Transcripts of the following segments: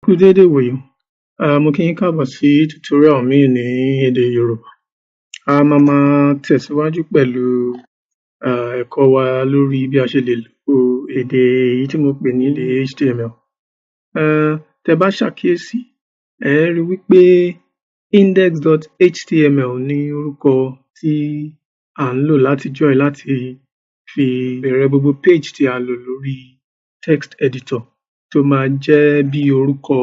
Kú dédé wòyí, mo kí yín káàbọ̀ sí tutorial míì ní èdè Yorùbá. A máa tẹ̀síwájú pẹ̀lú ẹ̀kọ́ wa lórí bí a ṣe lè lo èdè èyí tí mo pè ní èdè HTML. Tẹ́ bá ṣàkíyèsí, ẹ rí wípé Index.html ní orúkọ tí à ń lò látijọ́ yìí láti fi bẹ̀rẹ̀ gbogbo page tí a lò lórí text editor tó máa jẹ́ bí orúkọ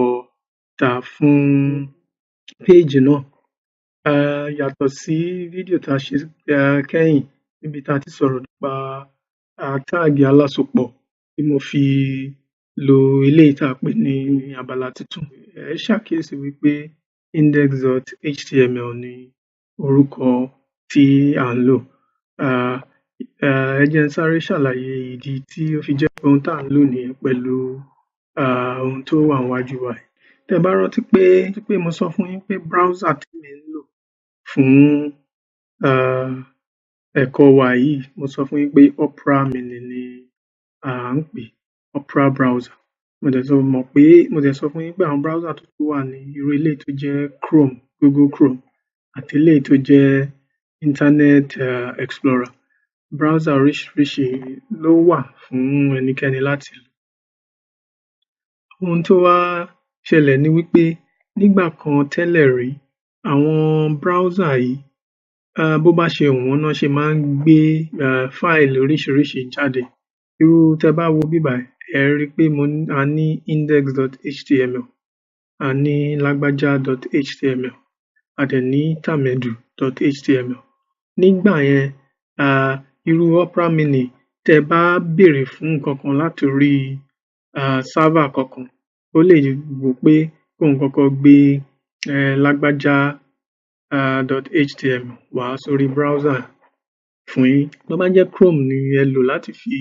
tá fún page náà. Yàtọ̀ sí fídíò tá ṣe kẹ́yìn níbi tá ti sọ̀rọ̀ nípa tag alásopọ̀ tí mo fi lo eléyìí tá pè ní abala titun. Ẹ ṣàkíyèsí wípé Index.html ní orúkọ tí à ń lò. Ẹ jẹ́ n sáré ṣàlàyé ìdí tí ó fi jẹ́ pé ohun tá ń lò nìyẹn pẹ̀lú ohun tó wà níwájú wa yìí. Tẹ́ bá rántí pé mo sọ fún yín pé browser tí mi ń lò fún ẹ̀kọ́ wa yìí, mo sọ fún yín pé Opera Mini ni à ń pè, Opera browser. Mo dẹ̀ sọ fún yín pé àwọn browser tó tún wà ní irú eléyìí tó jẹ́ Chrome, Google Chrome àti eléyìí tó jẹ́ Internet Explorer. Browser oríṣiríṣi ló wà fún ẹnikẹ́ni láti lò. Ohun tó wá ṣẹlẹ̀ ni wípé nígbà kan tẹ́lẹ̀ rí, àwọn browser yìí bó bá ṣe wù wọ́n ná ṣe máa ń gbé file oríṣiríṣi jáde. Irú tẹ́ bá wo bí báyìí, ẹ rí pé a ní Index.html, a ní lágbájá.html, a dẹ̀ ní tàmẹ̀dù.html. Nígbà yẹn, irú Opera Mini tẹ́ bá béèrè fún nǹkan kan láti orí server kankan, ó lè wò pé kóun kọ́kọ́ gbé lágbájá.html wá sórí browser fún yín. Tó bá jẹ́ Chrome ni ẹ lò láti fi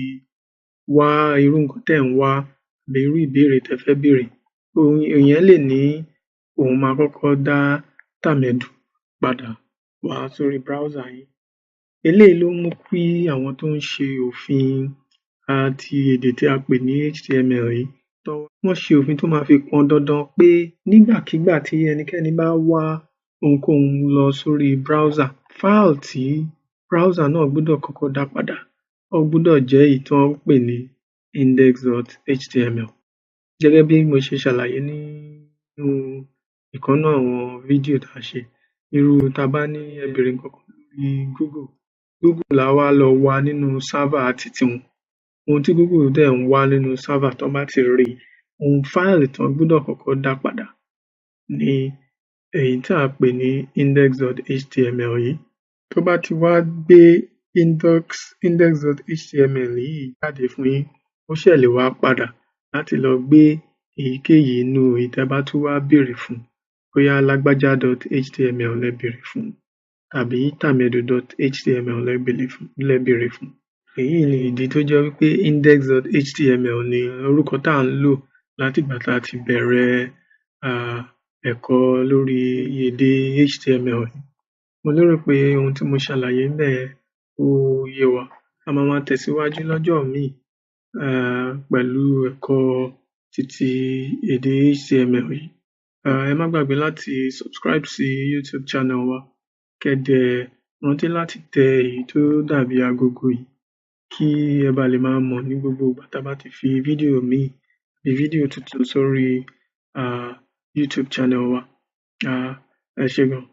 wá irú nǹkan tẹ́ ń wá àbí irú ìbéèrè tẹ́ fẹ́ béèrè, ìyẹn lè ní òun máa kọ́kọ́ dá tàmẹ̀dù padà wá sórí browser yín. Eléyìí ló mú kí àwọn tó ń ṣe òfin ti èdè tí a pè ní HTML yìí, wọ́n ṣe òfin tó máa fi pọn dandan pé nígbàkigbà tí ẹnikẹ́ni bá wá ohunkóhun lọ sórí browser, file tí browser náà gbọ́dọ̀ kọ́kọ́ dá padà, ó gbọ́dọ̀ jẹ́ èyí tí wọ́n pè ní Index.html. Gẹ́gẹ́ bí mo ṣe ṣàlàyé nínú ìkan nínú àwọn fídíò tá ṣe, irú tá bá ní ẹ béèrè nǹkan kan lórí Google á wá lọ wá nínú server titi wọn. Ohun tí Google dẹ̀ ń wá nínú server tán bá ti rí, ohun fáìlì tán gbọ́dọ̀ kọ́kọ́ dá padà ní èyí tí à ń pè ní Index.html yìí. Tó bá ti wá gbé Index.html yìí jáde fún yín, ó ṣẹ̀ lè wá padà láti lọ gbé èyíkéyìí nínú èyí tẹ́ bá tún wá béèrè fún. Bóyá lágbájá.html lẹ béèrè fún tàbí tàmẹ̀dù.html lẹ béèrè fún. Èyí ni ìdí tó jẹ́ wípé Index.html ni orúkọ tá ń lò látìgbà tá ti bẹ̀rẹ̀ ẹ̀kọ́ lórí èdè HTML yìí. Mo lérò pé ohun tí mo ṣàlàyé ńbẹ̀ yẹn ó yé wa. A máa tẹ̀síwájú lọ́jọ́ míì pẹ̀lú ẹ̀kọ́ títí èdè HTML yìí. Ẹ má gbàgbé láti subscribe sí YouTube channel wa. Kẹ́ dẹ̀ rántí láti tẹ èyí tó dàbí agogo yìí kí ẹ bá lè máa mọ̀ ní gbogbo ìgbà tá bá ti fi fídíò míì àbí fídíò tuntun sórí YouTube channel wa. Ẹ ṣé gan.